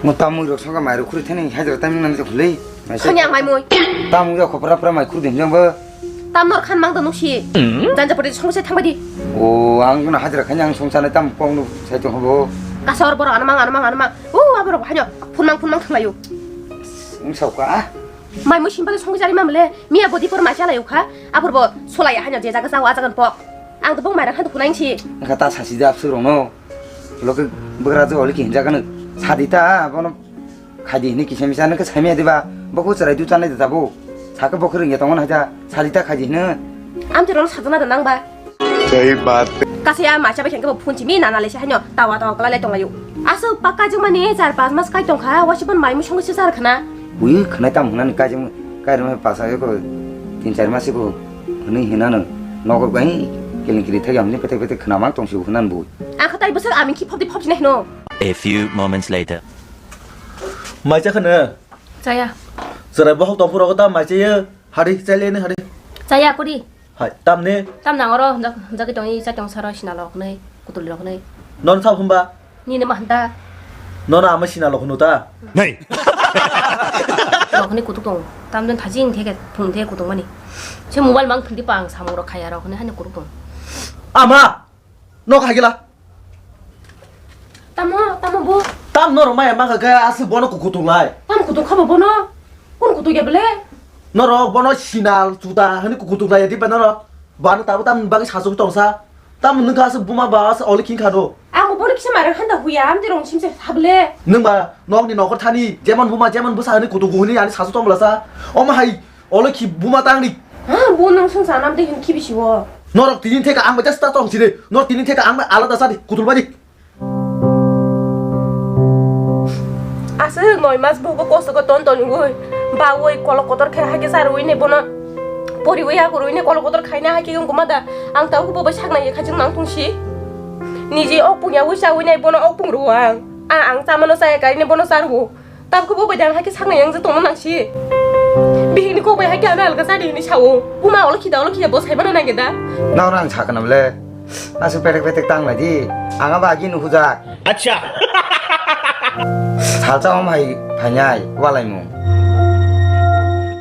뭐 땀을 럭서가 마이로 쿠리 태는 해들 땀이 나는 콜레이 그냥 말모이 땀을 코프라 마이 쿠리 된장 뭐 땀너 칸망도 녹시 잔자버리 청세 탕바디 오 안구나 하더라 그냥 송산에 땀 뻥로 살짝 하고 가서 보러 안망 오 아버로 하녀 분망 탕라요 음사과 말모 신발에 송자리만 몰래 미야 보디 보러 마시라요 카 아버로 뭐 솔라야 하녀 제자가 싸워 아자간 뻑 앙도 복 마랑 한도 구나잉치 kata 사시다 앞서로노 로그 버라도 얼리 긴자가는 사디다 번호 가디 있는 기세미사는 그 삶에 대봐 먹고 저래 두잔에 대다보 사그 버크는 게 동안 하자 사디다 가지는 암테로는 사드나도 낭바 저희 맛 가세야 마샤바 생각 폰지미 나나레시 하녀 따와다 깔래 동라요 아서 바까지만에 잘 바스마스 카이 동카 와시번 마이무 송시 사르카나 우리 그날 땀 문하니까지 까르면 빠사요 그 진짜로 마시고 어느 희나는 너가 거기 길링길이 되게 없니 그때 그나마 동시고 흔한 뭐 아 그따이 버스 아민 키퍼디 펍지네 너 A few moments later. Mày chắc khẩn 자야 giờ này bố học tổng phụ đó có tam mày chơi 하리 셀레네 하리 자야 꼬리 하이 땀네 땀 나가러 저기 동이 자정 사러 시나러 그네 고돌러 그네 넌 사업 봐 니네 뭐 한다 너는 아무 시나로 혼노다 네. 너 그네 고독동 땀든 다진 되게 봉대 고동만이 제 모발망 근디빵 사먹으러 가야라 그네 한여 고독동 아마 너 가기라 땀어 뭐 땀 너로 마야 마가 가 아스 보노 고고통라이 땀 고독 하면 뭐너 꼰 고독이 볼래 너로 보노 시나 주다 하니 고고통라이 디바 너로 바는 따고 땀 바기 사속 동사 땀 넣는 가서 부마 바스 얼리킨 카도 아고 보니 키시 말을 한다 후야 암디롱 침새 사볼래 능바 너니 너거 타니 제만 부마 제만 부사 하니 고도고니 아니 사속 동블라사 엄마 하이 얼리키 부마 땅니 아 뭐는 승산 암디 힘 키비 쉬워 너로 디닌 테가 앙바 자스타 동지네 너 디닌 테가 앙바 알라다 사디 고돌바디 아스 너희 마스 보고 꼬스고 돈돈이고 바오이 콜로코터 खे 하게 사르위네 보나 보리위 하고 루이네 콜로코터 खाइना 하게 गंगमादा आं ताव बोबो सागनाय खाजों नांथंसि निजे अकपुंया उसाविनाय बोनो अकपुं रुआं आं जामनो साय गारिने बोनो सारगो ताबखौ बोबायदां हाके सागनाय आं जतोंनो नांसि बिहिनि कोबाय हाके आना अलगा जादिनि सावो बुमा अलखिदा अलखिया बो सायबानो नागेदा 나랑 사그남래 아스 빼렉빼렉 땅라지 앙아 바기 누후자 अच्छा. 살짝 엄마이 바냐이 와라이모